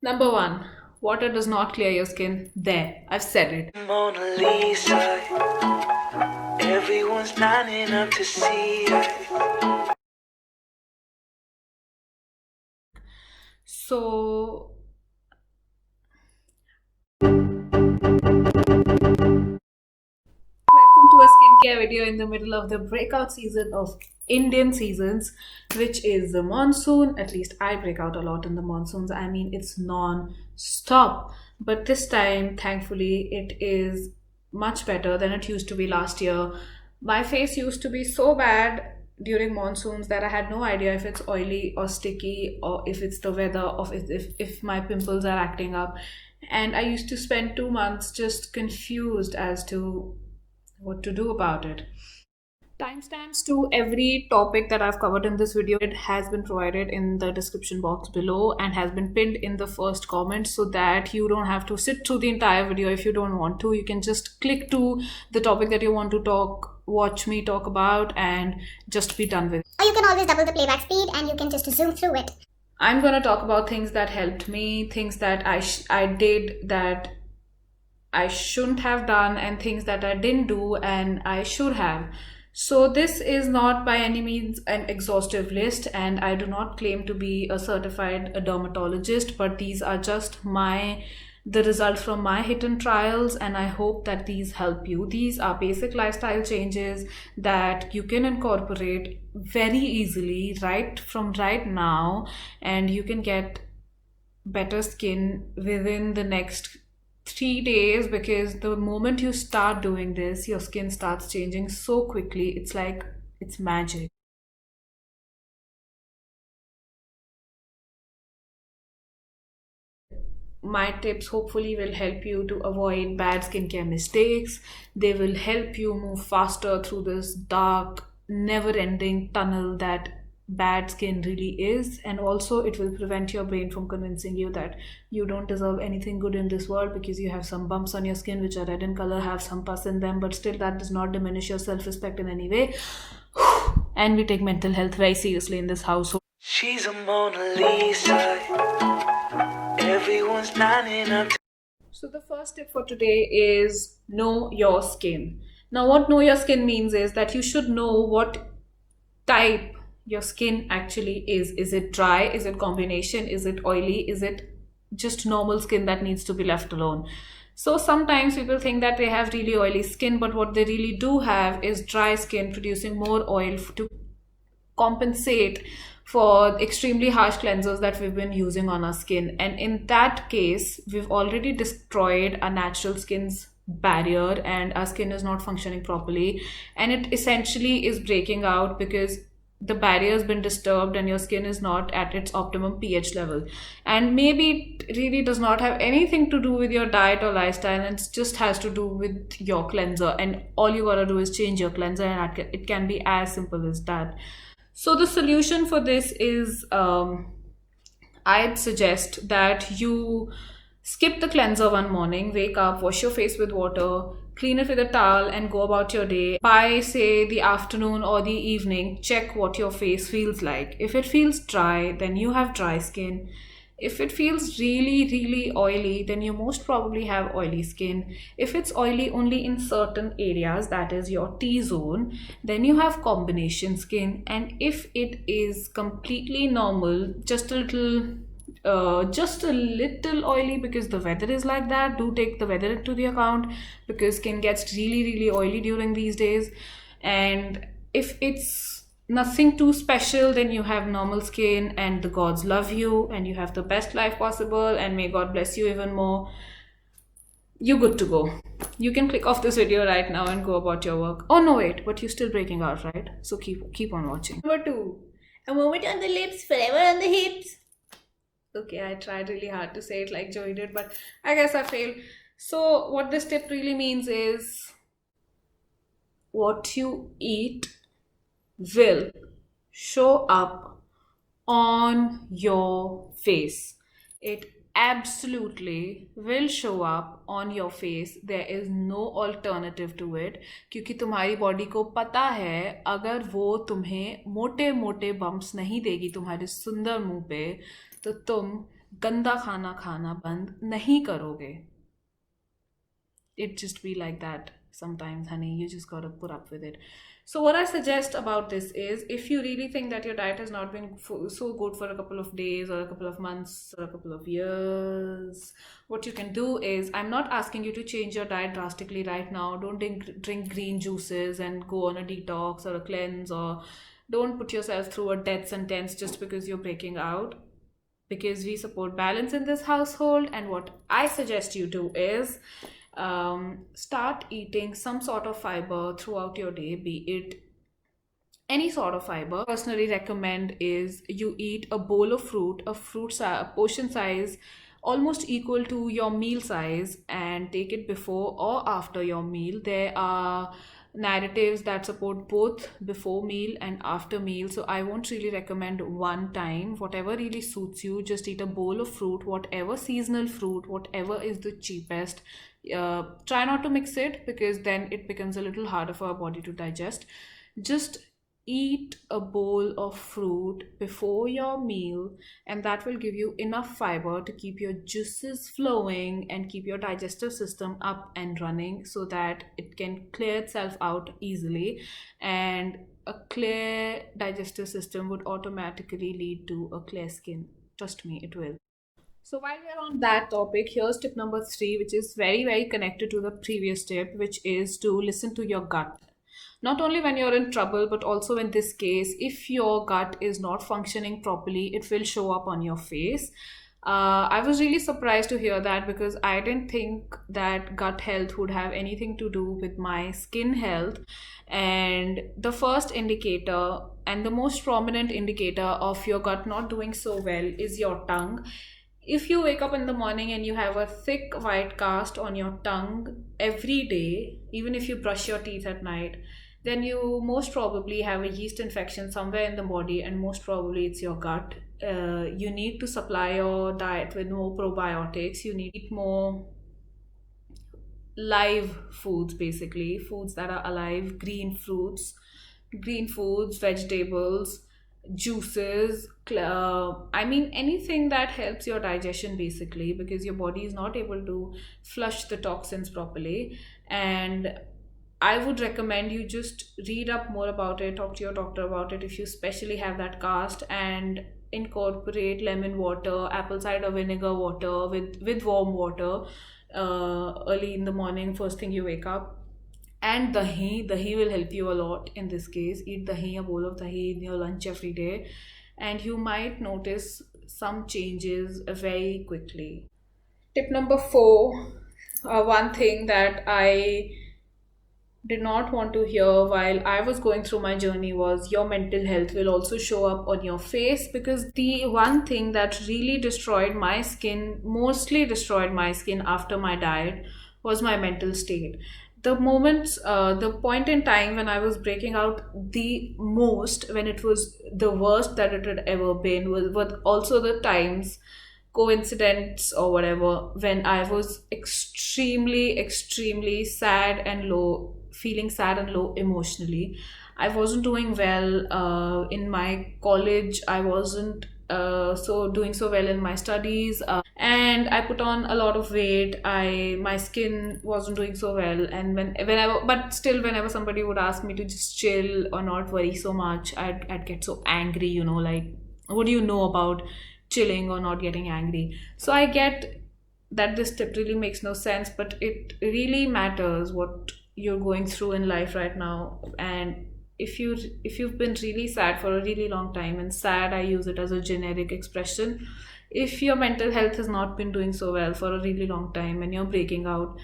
Number one, water does not clear your skin. There, I've said it. Mona Lisa, everyone's lining up to see her. So, welcome to a skincare video in the middle of the breakout season of Indian seasons, which is the monsoon. At least I break out a lot in the monsoons. I mean, it's non-stop. But this time, thankfully, it is much better than it used to be last year. My face used to be so bad during monsoons that I had no idea if it's oily or sticky or if it's the weather or if my pimples are acting up. And I used to spend 2 months just confused as to what to do about it. Timestamps to every topic that I've covered in this video, it has been provided in the description box below and has been pinned in the first comment so that you don't have to sit through the entire video if you don't want to. You can just click to the topic that you want to watch me talk about and just be done with it. Or you can always double the playback speed and you can just zoom through it. I'm going to talk about things that helped me, things that I did that I shouldn't have done, and things that I didn't do and I should have. So this is not by any means an exhaustive list, and I do not claim to be a certified dermatologist, but these are just the result from my hidden trials, and I hope that these help you. These are basic lifestyle changes that you can incorporate very easily right now, and you can get better skin within the next 3 days, because the moment you start doing this, your skin starts changing so quickly. It's like it's magic. My tips hopefully will help you to avoid bad skincare mistakes. They will help you move faster through this dark, never ending tunnel that bad skin really is, and also it will prevent your brain from convincing you that you don't deserve anything good in this world because you have some bumps on your skin which are red in color, have some pus in them, but still that does not diminish your self-respect in any way. And we take mental health very seriously in this household. She's a Mona Lisa, everyone's lining up. So the first tip for today is know your skin. Now what know your skin means is that you should know what type your skin actually is. Is it dry? Is it combination? Is it oily? Is it just normal skin that needs to be left alone? So sometimes people think that they have really oily skin, but what they really do have is dry skin producing more oil to compensate for extremely harsh cleansers that we've been using on our skin. And in that case, we've already destroyed our natural skin's barrier and our skin is not functioning properly, and it essentially is breaking out because the barrier has been disturbed and your skin is not at its optimum pH level. And maybe it really does not have anything to do with your diet or lifestyle, and it just has to do with your cleanser, and all you gotta do is change your cleanser, and it can be as simple as that. So the solution for this is I'd suggest that you skip the cleanser one morning, wake up, wash your face with water, clean it with a towel, and go about your day. By, say, the afternoon or the evening, check what your face feels like. If it feels dry, then you have dry skin. If it feels really, really oily, then you most probably have oily skin. If it's oily only in certain areas, that is your T-zone, then you have combination skin. And if it is completely normal, just a little oily because the weather is like that, do take the weather into the account because skin gets really, really oily during these days. And if it's nothing too special, then you have normal skin and the gods love you and you have the best life possible, and may God bless you even more. You're good to go. You can click off this video right now and go about your work. Oh no, wait, but you're still breaking out, right? So keep on watching. Number 2, a moment on the lips, forever on the hips. Okay, I tried really hard to say it like Joey did, but I guess I failed. So what this tip really means is what you eat will show up on your face. It absolutely will show up on your face. There is no alternative to it, क्योंकि तुम्हारी body को पता है अगर वो तुम्हें मोटे मोटे बम्प्स नहीं देगी तुम्हारे सुंदर मुंह पे, तो तुम गंदा खाना खाना बंद नहीं करोगे, it just be like that sometimes, honey. You just gotta put up with it. So what I suggest about this is, if you really think that your diet has not been so good for a couple of days or a couple of months or a couple of years, what you can do is, I'm not asking you to change your diet drastically right now. Don't drink green juices and go on a detox or a cleanse, or don't put yourself through a death sentence just because you're breaking out, because we support balance in this household. And what I suggest you do is, start eating some sort of fiber throughout your day, be it any sort of fiber. Personally recommend is you eat a bowl of fruit, portion size almost equal to your meal size, and take it before or after your meal. There are narratives that support both before meal and after meal, so I won't really recommend one time. Whatever really suits you, just eat a bowl of fruit, whatever seasonal fruit, whatever is the cheapest. Try not to mix it, because then it becomes a little harder for our body to digest. Just eat a bowl of fruit before your meal, and that will give you enough fiber to keep your juices flowing and keep your digestive system up and running, so that it can clear itself out easily. And a clear digestive system would automatically lead to a clear skin. Trust me, it will. So while we're on that topic, here's tip number 3, which is very, very connected to the previous tip, which is to listen to your gut. Not only when you're in trouble, but also in this case, if your gut is not functioning properly, it will show up on your face. I was really surprised to hear that, because I didn't think that gut health would have anything to do with my skin health. And the first indicator and the most prominent indicator of your gut not doing so well is your tongue. If you wake up in the morning and you have a thick white cast on your tongue every day, even if you brush your teeth at night, then you most probably have a yeast infection somewhere in the body, and most probably it's your gut. You need to supply your diet with more probiotics. You need to eat more live foods, basically foods that are alive, green foods, vegetables, juices. I mean, anything that helps your digestion, basically, because your body is not able to flush the toxins properly. And I would recommend you just read up more about it, talk to your doctor about it if you especially have that cast, and incorporate lemon water, apple cider vinegar water with warm water early in the morning, first thing you wake up. And dahi will help you a lot in this case. Eat dahi, a bowl of dahi in your lunch every day, and you might notice some changes very quickly. Tip number 4, one thing that I did not want to hear while I was going through my journey was, your mental health will also show up on your face. Because the one thing that really destroyed my skin, mostly destroyed my skin after my diet, was my mental state. The point in time when I was breaking out the most, when it was the worst that it had ever been, was also the times, coincidence or whatever, when I was extremely, extremely sad and low, feeling sad and low emotionally. I wasn't doing well in my college. I wasn't doing so well in my studies, and I put on a lot of weight. My skin wasn't doing so well, and whenever, but still, whenever somebody would ask me to just chill or not worry so much, I'd get so angry. Like, what do you know about chilling or not getting angry? So I get that this tip really makes no sense, but it really matters what you're going through in life right now. And if you've been really sad for a really long time, and sad, I use it as a generic expression, if your mental health has not been doing so well for a really long time and you're breaking out,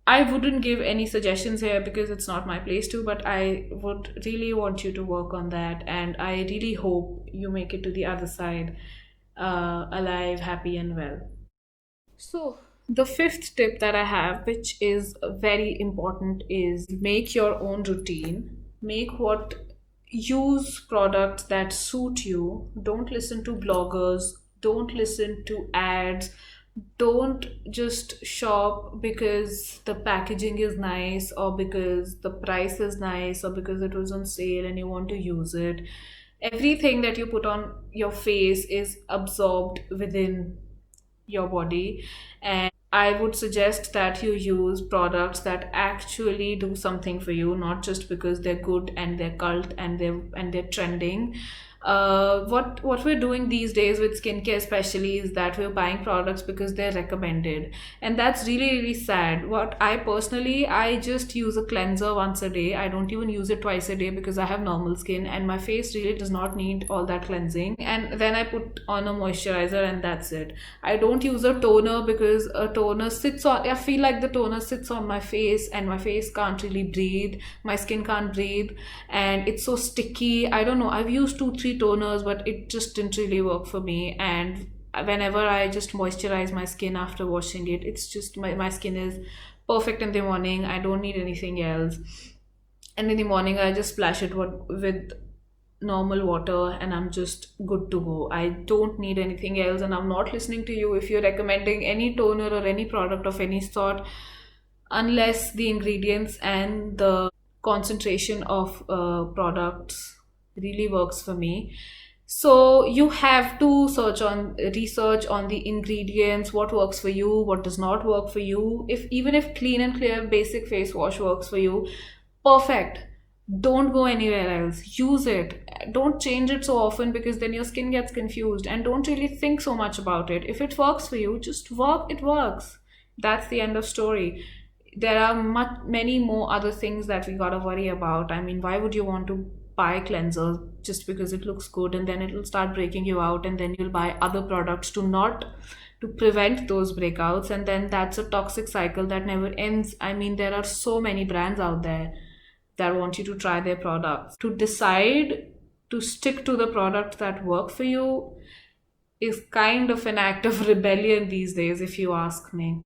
I wouldn't give any suggestions here because it's not my place to, but I would really want you to work on that, and I really hope you make it to the other side alive, happy, and well. So, the fifth tip that I have, which is very important, is make your own routine. Use products that suit you. Don't listen to bloggers, don't listen to ads, don't just shop because the packaging is nice, or because the price is nice, or because it was on sale and you want to use it. Everything that you put on your face is absorbed within your body, and I would suggest that you use products that actually do something for you, not just because they're good and they're cult and they're trending. What we're doing these days with skincare especially is that we're buying products because they're recommended, and that's really really sad. What I personally, I just use a cleanser once a day. I don't even use it twice a day because I have normal skin and my face really does not need all that cleansing, and then I put on a moisturizer and that's it. I don't use a toner because a toner sits on, I feel like the toner sits on my face and my face can't really breathe, my skin can't breathe, and it's so sticky. I don't know, I've used 2 3 toners but it just didn't really work for me. And whenever I just moisturize my skin after washing it, it's just my skin is perfect in the morning. I don't need anything else. And in the morning I just splash it with normal water and I'm just good to go. I don't need anything else, and I'm not listening to you if you're recommending any toner or any product of any sort unless the ingredients and the concentration of products really works for me. So you have to research on the ingredients, what works for you, what does not work for you. If even if clean and clear basic face wash works for you, perfect. Don't go anywhere else. Use it. Don't change it so often because then your skin gets confused, and don't really think so much about it. If it works for you, just work, it works. That's the end of story. There are many more other things that we gotta worry about. I mean, why would you want to buy cleanser just because it looks good and then it'll start breaking you out, and then you'll buy other products to prevent those breakouts, and then that's a toxic cycle that never ends. I mean, there are so many brands out there that want you to try their products. To decide to stick to the products that work for you is kind of an act of rebellion these days, if you ask me.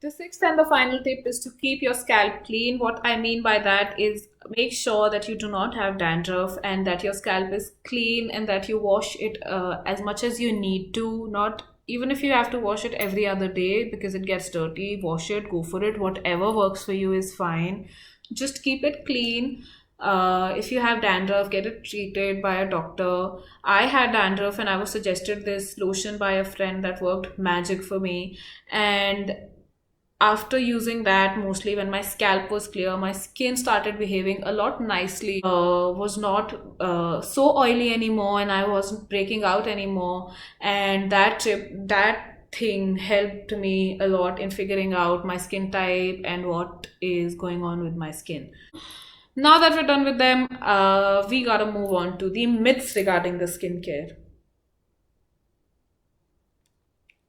The sixth and the final tip is to keep your scalp clean. What I mean by that is make sure that you do not have dandruff and that your scalp is clean and that you wash it as much as you need to. Not even if you have to wash it every other day because it gets dirty, wash it, go for it. Whatever works for you is fine. Just keep it clean. If you have dandruff, get it treated by a doctor. I had dandruff and I was suggested this lotion by a friend that worked magic for me. And after using that, mostly when my scalp was clear, my skin started behaving a lot nicely. Was not so oily anymore, and I wasn't breaking out anymore. And that thing helped me a lot in figuring out my skin type and what is going on with my skin. Now that we're done with them, we gotta move on to the myths regarding the skincare.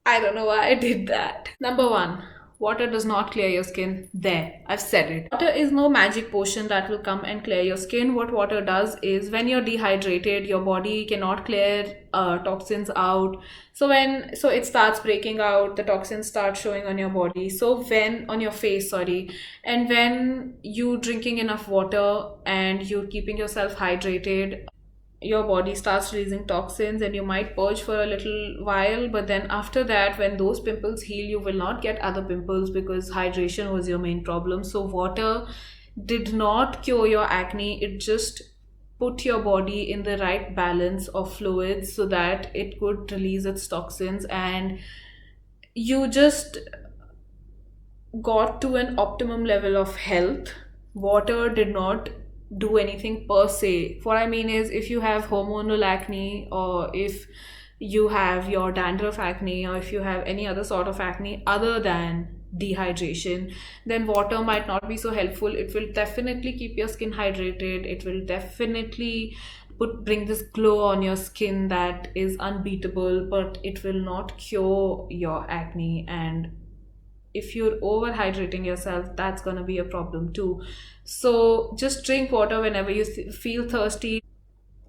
I don't know why I did that. Number one, water does not clear your skin. There, I've said it. Water is no magic potion that will come and clear your skin. What water does is when you're dehydrated, your body cannot clear toxins out. So it starts breaking out, the toxins start showing on your body. So when on your face, sorry, and when you drinking enough water and you're keeping yourself hydrated, your body starts releasing toxins and you might purge for a little while, but then after that, when those pimples heal, you will not get other pimples because hydration was your main problem. So water did not cure your acne, it just put your body in the right balance of fluids so that it could release its toxins, and you just got to an optimum level of health. Water did not do anything per se. What I mean is, if you have hormonal acne, or if you have your dandruff acne, or if you have any other sort of acne other than dehydration, then water might not be so helpful. It will definitely keep your skin hydrated. It will definitely bring this glow on your skin that is unbeatable, but it will not cure your acne. And if you're overhydrating yourself, that's going to be a problem too. So just drink water whenever you feel thirsty.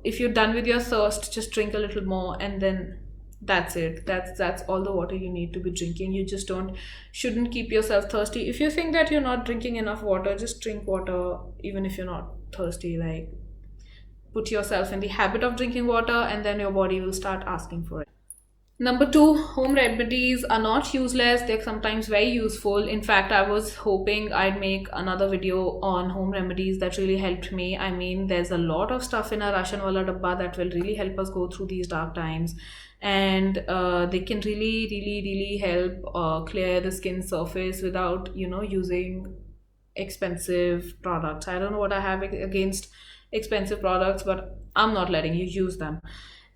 If you're done with your thirst, just drink a little more, and then that's it. That's all the water you need to be drinking. You just shouldn't keep yourself thirsty. If you think that you're not drinking enough water, just drink water even if you're not thirsty. Like, put yourself in the habit of drinking water, and then your body will start asking for it. Number two, home remedies are not useless, they're sometimes very useful. In fact, I was hoping I'd make another video on home remedies that really helped me. I mean, there's a lot of stuff in our Ration Wala Dabba that will really help us go through these dark times, and they can really help clear the skin surface without, using expensive products. I don't know what I have against expensive products, but I'm not letting you use them.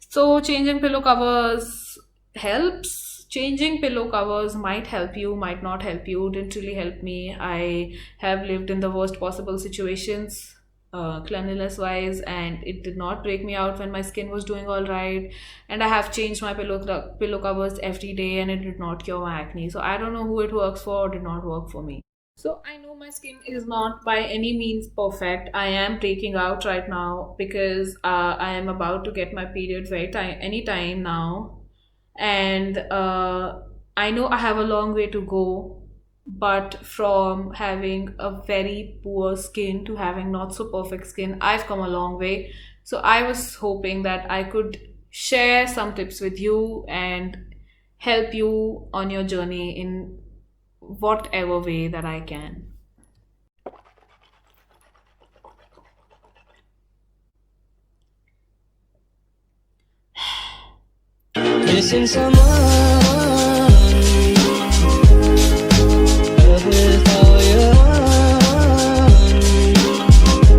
So, changing pillow covers helps. Changing pillow covers might help you, might not help you. Didn't really help me. I have lived in the worst possible situations, cleanliness wise, and it did not break me out when my skin was doing all right. And I have changed my pillow covers every day, and it did not cure my acne. So I don't know who it works for or did not work for me. So I know my skin is not by any means perfect. I am breaking out right now because I am about to get my period any time now, and I know I have a long way to go. But from having a very poor skin to having not so perfect skin, I've come a long way. So I was hoping that I could share some tips with you and help you on your journey in whatever way that I can. Missing someone